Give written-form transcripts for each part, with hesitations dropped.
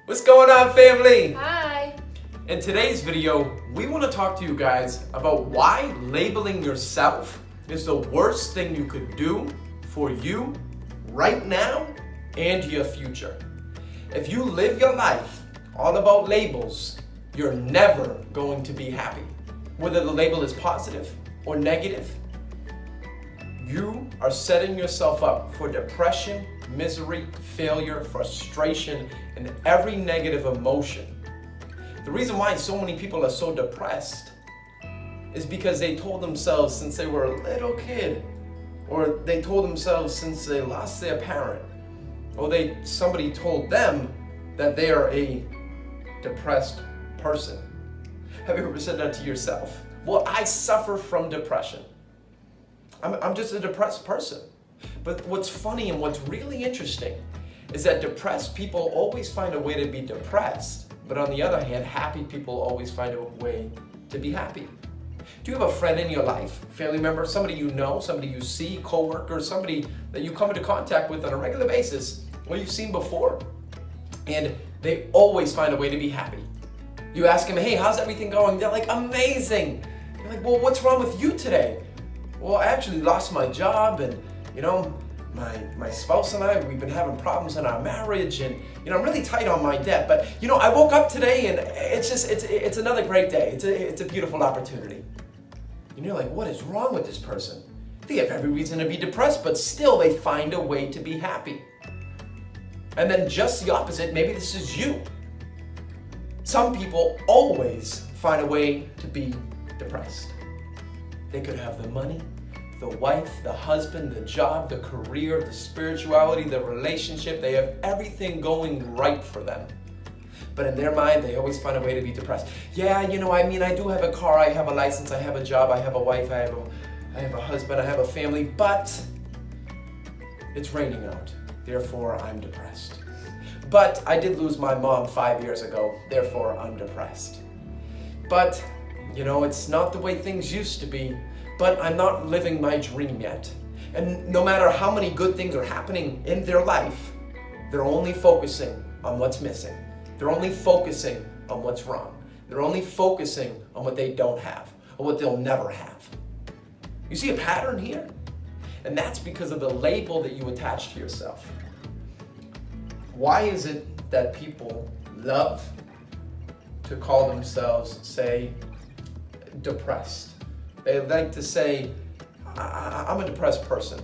What's going on, family? Hi. In today's video, we want to talk to you guys about why labeling yourself is the worst thing you could do for you right now and your future. If you live your life all about labels, you're never going to be happy. Whether the label is positive or negative, you are setting yourself up for depression, misery, failure, frustration, and every negative emotion. The reason why so many people are so depressed is because they told themselves since they were a little kid, or they told themselves since they lost their parent, or somebody told them that they are a depressed person. Have you ever said that to yourself? Well, I suffer from depression. I'm just a depressed person. But what's funny and what's really interesting is that depressed people always find a way to be depressed, but on the other hand, happy people always find a way to be happy. Do you have a friend in your life, family member, somebody you know, somebody you see, coworker, somebody that you come into contact with on a regular basis, or you've seen before, and they always find a way to be happy? You ask them, hey, how's everything going? They're like, amazing. You're like, well, what's wrong with you today? Well, I actually lost my job, and my spouse and I, we've been having problems in our marriage, and I'm really tight on my debt. But I woke up today, and it's another great day. It's a beautiful opportunity. And you're like, what is wrong with this person? They have every reason to be depressed, but still they find a way to be happy. And then just the opposite, maybe this is you. Some people always find a way to be depressed. They could have the money, the wife, the husband, the job, the career, the spirituality, the relationship. They have everything going right for them. But in their mind, they always find a way to be depressed. Yeah, I do have a car, I have a license, I have a job, I have a wife, I have a husband, I have a family, but it's raining out. Therefore, I'm depressed. But I did lose my mom 5 years ago. Therefore, I'm depressed. But it's not the way things used to be, but I'm not living my dream yet. And no matter how many good things are happening in their life, they're only focusing on what's missing. They're only focusing on what's wrong. They're only focusing on what they don't have, or what they'll never have. You see a pattern here? And that's because of the label that you attach to yourself. Why is it that people love to call themselves, say, depressed? They like to say, I'm a depressed person.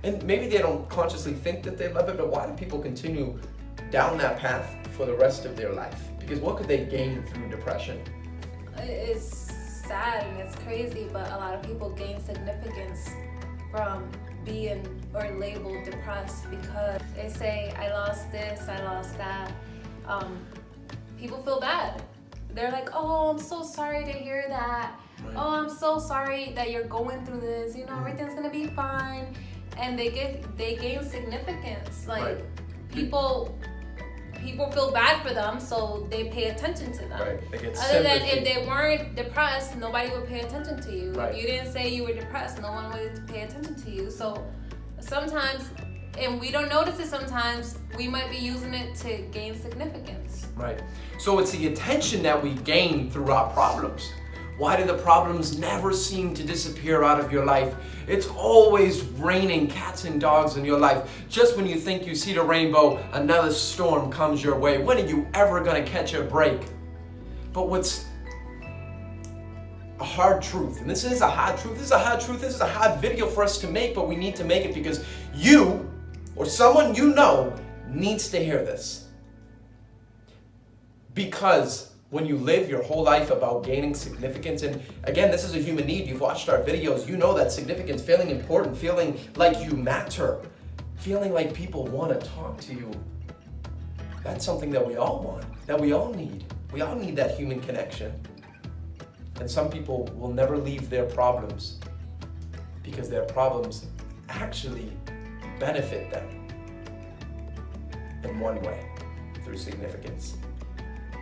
And maybe they don't consciously think that they love it, but why do people continue down that path for the rest of their life? Because what could they gain through depression? It's sad and it's crazy, but a lot of people gain significance from being or labeled depressed because they say, I lost this, I lost that. People feel bad. They're like, oh, I'm so sorry to hear that. Right. Oh, I'm so sorry that you're going through this. Everything's gonna be fine. And they gain significance. Like right. People feel bad for them, so they pay attention to them. Right. They get Other than if they weren't depressed, nobody would pay attention to you. Right. If you didn't say you were depressed, no one would pay attention to you. So sometimes, and we don't notice it sometimes, we might be using it to gain significance. Right. So it's the attention that we gain through our problems. Why do the problems never seem to disappear out of your life? It's always raining cats and dogs in your life. Just when you think you see the rainbow, another storm comes your way. When are you ever going to catch a break? But what's a hard truth, and this is a hard truth, this is a hard video for us to make, but we need to make it because you or someone you know needs to hear this. Because when you live your whole life about gaining significance, and again, this is a human need. You've watched our videos. You know that significance, feeling important, feeling like you matter, feeling like people want to talk to you. That's something that we all want, that we all need. We all need that human connection. And some people will never leave their problems because their problems actually benefit them in one way, through significance.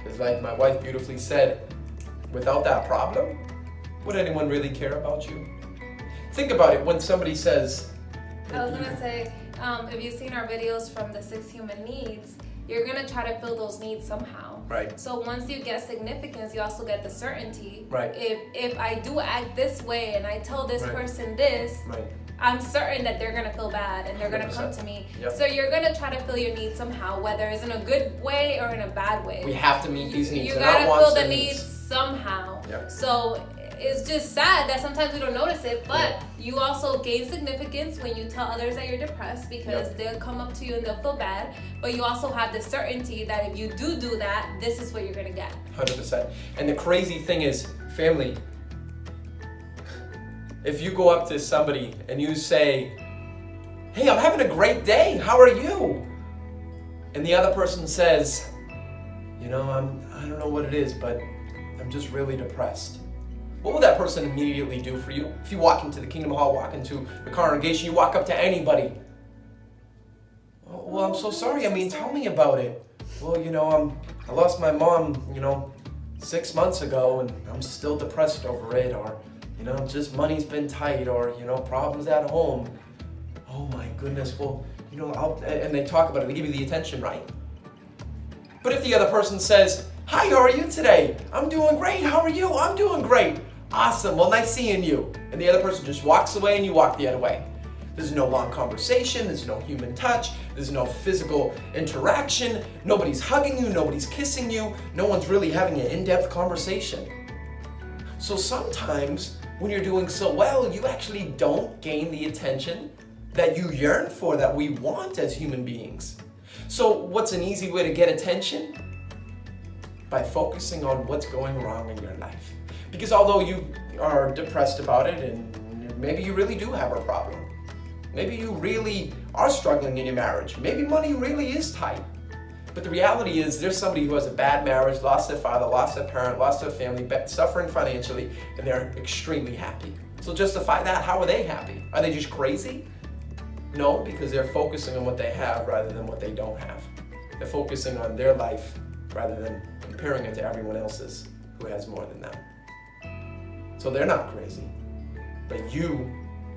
Because like my wife beautifully said, without that problem, would anyone really care about you? Think about it when somebody says... I was going to say, if you've seen our videos from the 6 Human Needs, you're gonna try to fill those needs somehow. Right. So once you get significance, you also get the certainty. Right. If I do act this way and I tell this Right. person this, Right. I'm certain that they're gonna feel bad and they're gonna come 100%. to me. Yep. So you're gonna try to fill your needs somehow, whether it's in a good way or in a bad way. We have to meet these needs. You They're gotta not wants, fill the they're needs somehow. Yep. So it's just sad that sometimes we don't notice it, but Yep. you also gain significance when you tell others that you're depressed because Yep. they'll come up to you and they'll feel bad. But you also have the certainty that if you do that, this is what you're gonna get. 100%. And the crazy thing is, family, if you go up to somebody and you say, hey, I'm having a great day, how are you? And the other person says, you know, I don't know what it is, but I'm just really depressed. What will that person immediately do for you? If you walk into the Kingdom Hall, walk into the congregation, you walk up to anybody. Oh, well, I'm so sorry. I mean, tell me about it. Well, you know, I lost my mom, 6 months ago, and I'm still depressed over it. Or, just money's been tight, or, problems at home. Oh my goodness. Well, and they talk about it. They give you the attention, right? But if the other person says, hi, how are you today? I'm doing great. How are you? I'm doing great. Awesome. Well, nice seeing you. And the other person just walks away and you walk the other way. There's no long conversation. There's no human touch. There's no physical interaction. Nobody's hugging you. Nobody's kissing you. No one's really having an in-depth conversation. So sometimes when you're doing so well, you actually don't gain the attention that you yearn for, that we want as human beings. So what's an easy way to get attention? By focusing on what's going wrong in your life. Because although you are depressed about it, and maybe you really do have a problem, maybe you really are struggling in your marriage, maybe money really is tight, but the reality is there's somebody who has a bad marriage, lost their father, lost their parent, lost their family, suffering financially, and they're extremely happy. So justify that, how are they happy? Are they just crazy? No, because they're focusing on what they have rather than what they don't have. They're focusing on their life rather than comparing it to everyone else's who has more than them. So they're not crazy. But you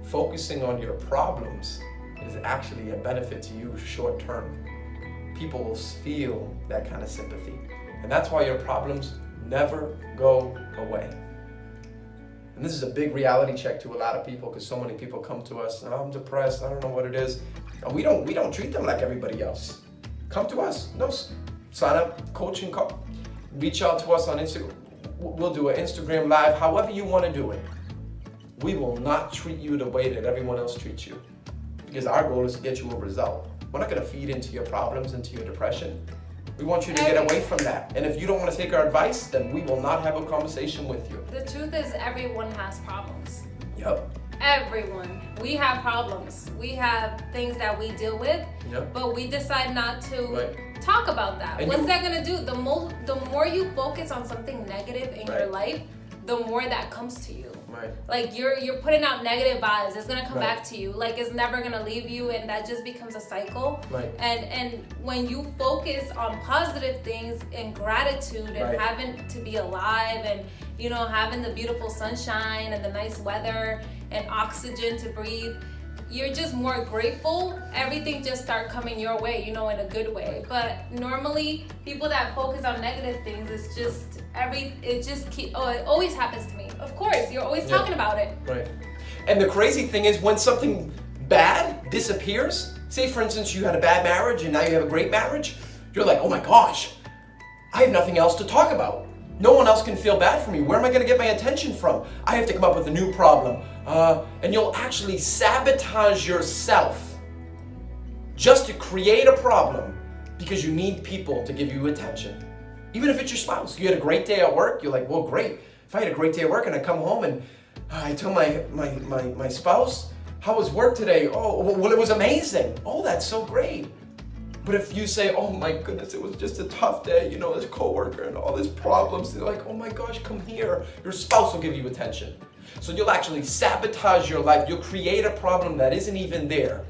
focusing on your problems is actually a benefit to you short term. People will feel that kind of sympathy. And that's why your problems never go away. And this is a big reality check to a lot of people, because so many people come to us, oh, I'm depressed, I don't know what it is. And we don't treat them like everybody else. Come to us. No, sign up, coaching call. Reach out to us on Instagram. We'll do an Instagram live, however you want to do it. We will not treat you the way that everyone else treats you, because our goal is to get you a result. We're not going to feed into your problems, into your depression. We want you to get away from that. And if you don't want to take our advice, then we will not have a conversation with you. The truth is, everyone has problems. Yep. Everyone. We have problems. We have things that we deal with, Yep. but we decide not to Right. talk about that. And What's you- that gonna do? The more you focus on something negative in your Right. life, the more that comes to you. Right. Like you're putting out negative vibes. It's gonna come Right. back to you. Like it's never gonna leave you, and that just becomes a cycle. Right. And when you focus on positive things and gratitude and Right. having to be alive and having the beautiful sunshine and the nice weather and oxygen to breathe, you're just more grateful. Everything just start coming your way, in a good way. But normally people that focus on negative things, it's just it always happens to me. Of course, you're always Yeah. talking about it. Right. And the crazy thing is, when something bad disappears, say for instance you had a bad marriage and now you have a great marriage, you're like, oh my gosh, I have nothing else to talk about. No one else can feel bad for me. Where am I going to get my attention from? I have to come up with a new problem. And you'll actually sabotage yourself just to create a problem because you need people to give you attention. Even if it's your spouse. You had a great day at work, you're like, well, great. If I had a great day at work and I come home and I tell my spouse, how was work today? Oh, well, it was amazing. Oh, that's so great. But if you say, oh my goodness, it was just a tough day, this coworker and all these problems, they're like, oh my gosh, come here. Your spouse will give you attention. So you'll actually sabotage your life. You'll create a problem that isn't even there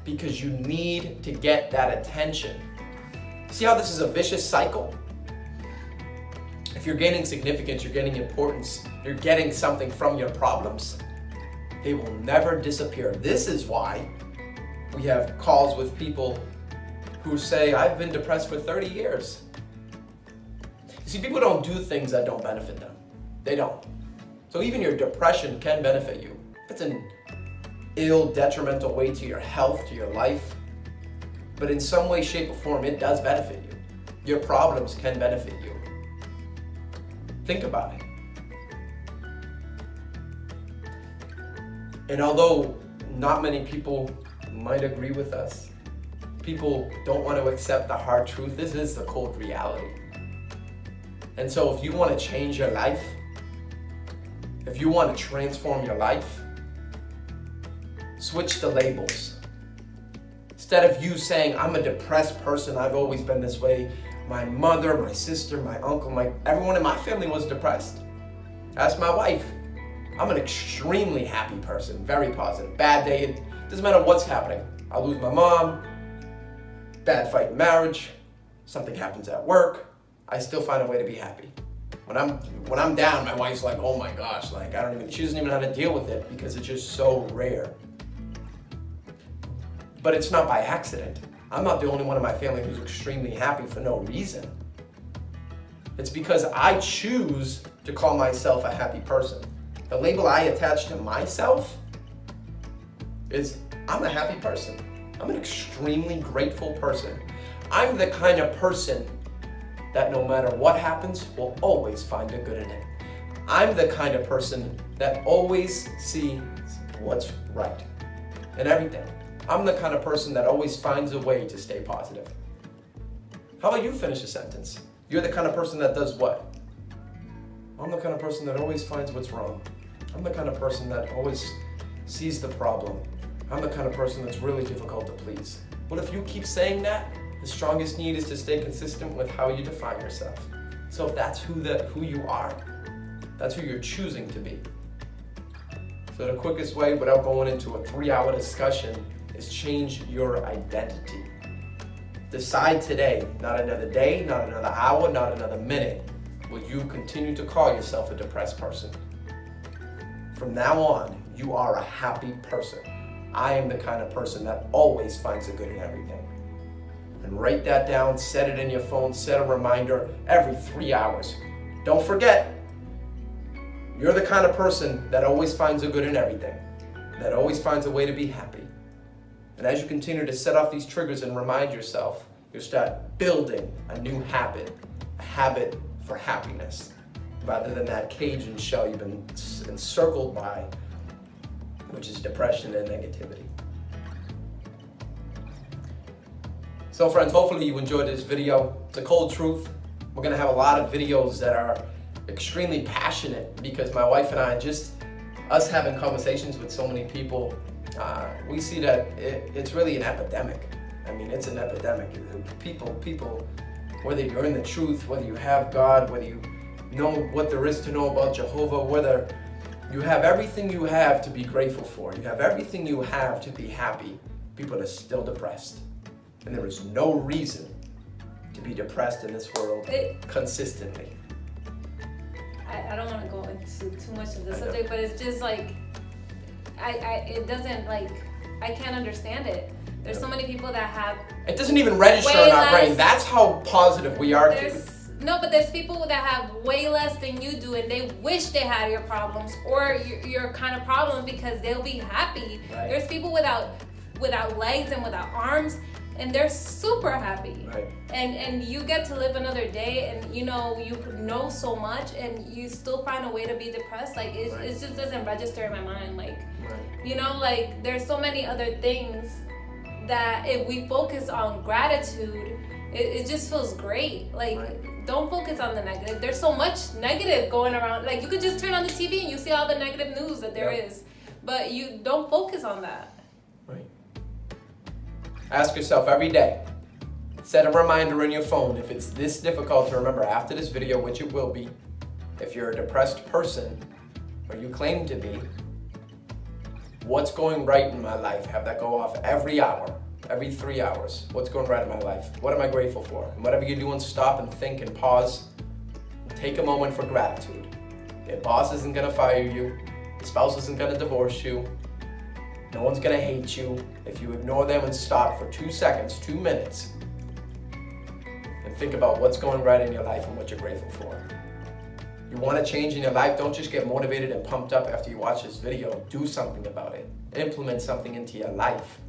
because you need to get that attention. See how this is a vicious cycle? If you're gaining significance, you're gaining importance, you're getting something from your problems, they will never disappear. This is why we have calls with people who say, I've been depressed for 30 years. You see, people don't do things that don't benefit them. They don't. So even your depression can benefit you. If it's an ill, detrimental way to your health, to your life, but in some way, shape, or form, it does benefit you. Your problems can benefit you. Think about it. And although not many people might agree with us, people don't want to accept the hard truth. This is the cold reality. And so if you want to change your life, if you want to transform your life, switch the labels. Instead of you saying, I'm a depressed person, I've always been this way. My mother, my sister, my uncle, everyone in my family was depressed. Ask my wife. I'm an extremely happy person, very positive. Bad day, it doesn't matter what's happening. I lose my mom, bad fight in marriage, something happens at work, I still find a way to be happy. When I'm down, my wife's like, oh my gosh, she doesn't even know how to deal with it because it's just so rare. But it's not by accident. I'm not the only one in my family who's extremely happy for no reason. It's because I choose to call myself a happy person. The label I attach to myself is I'm a happy person. I'm an extremely grateful person. I'm the kind of person that no matter what happens, will always find the good in it. I'm the kind of person that always sees what's right in everything. I'm the kind of person that always finds a way to stay positive. How about you finish a sentence? You're the kind of person that does what? I'm the kind of person that always finds what's wrong. I'm the kind of person that always sees the problem. I'm the kind of person that's really difficult to please. What if you keep saying that? The strongest need is to stay consistent with how you define yourself. So if that's who you are, that's who you're choosing to be. So the quickest way, without going into a 3-hour discussion, is change your identity. Decide today, not another day, not another hour, not another minute, will you continue to call yourself a depressed person. From now on, you are a happy person. I am the kind of person that always finds the good in everything. And write that down, set it in your phone, set a reminder every 3 hours. Don't forget, you're the kind of person that always finds the good in everything, that always finds a way to be happy. And as you continue to set off these triggers and remind yourself, you'll start building a new habit, a habit for happiness, rather than that cage and shell you've been encircled by, which is depression and negativity. So friends, hopefully you enjoyed this video. It's a cold truth. We're gonna have a lot of videos that are extremely passionate because my wife and I, just us having conversations with so many people, we see that it's really an epidemic. I mean, it's an epidemic. People, whether you're in the truth, whether you have God, whether you know what there is to know about Jehovah, whether you have everything you have to be grateful for, you have everything you have to be happy, people are still depressed. And there is no reason to be depressed in this world consistently. I don't want to go into too much of the subject, but it's just like, it doesn't, like, I can't understand it. There's so many people that have... It doesn't even register in our brain. That's how positive we are. No, but there's people that have way less than you do, and they wish they had your problems or your kind of problems because they'll be happy. Right. There's people without legs and without arms, and they're super happy. Right. And you get to live another day, and you know so much, and you still find a way to be depressed. Like it just doesn't register in my mind. Like like there's so many other things that if we focus on gratitude, it just feels great. Like don't focus on the negative. There's so much negative going around. Like you could just turn on the TV and you see all the negative news that there is, but you don't focus on that. Right. Ask yourself every day, set a reminder in your phone if it's this difficult to remember after this video, which it will be. If you're a depressed person, or you claim to be, what's going right in my life? Have that go off every hour, every 3 hours. What's going right in my life? What am I grateful for? And whatever you're doing, stop and think and pause. And take a moment for gratitude. Your boss isn't gonna fire you. Your spouse isn't gonna divorce you. No one's gonna hate you. If you ignore them and stop for 2 seconds, 2 minutes, think about what's going right in your life and what you're grateful for. You want to change in your life, don't just get motivated and pumped up after you watch this video. Do something about it. Implement something into your life.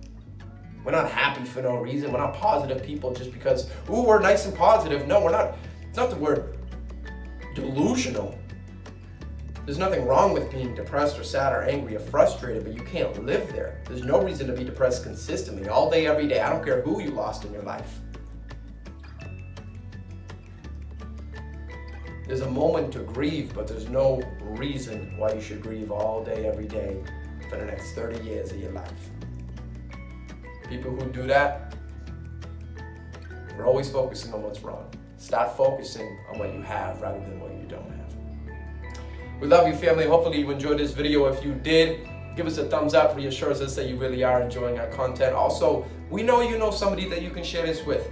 We're not happy for no reason. We're not positive people just because, ooh, we're nice and positive. No, we're not. It's not that we're delusional. There's nothing wrong with being depressed or sad or angry or frustrated, but you can't live there. There's no reason to be depressed consistently, all day, every day. I don't care who you lost in your life. There's a moment to grieve, but there's no reason why you should grieve all day, every day for the next 30 years of your life. People who do that, they're always focusing on what's wrong. Start focusing on what you have rather than what you don't have. We love you, family. Hopefully you enjoyed this video. If you did, give us a thumbs up. Reassures us that you really are enjoying our content. Also, we know you know somebody that you can share this with.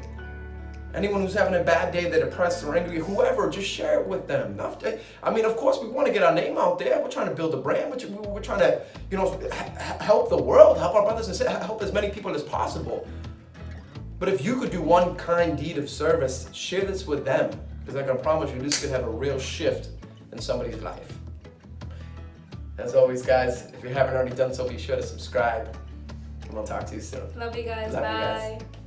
Anyone who's having a bad day, they're depressed or angry, whoever, just share it with them. I mean, of course, we want to get our name out there. We're trying to build a brand. We're trying to, help the world, help our brothers and sisters, help as many people as possible. But if you could do one kind deed of service, share this with them. Because I can promise you, this could have a real shift in somebody's life. As always, guys, if you haven't already done so, be sure to subscribe. And we'll talk to you soon. Love you guys. Love you Bye. guys.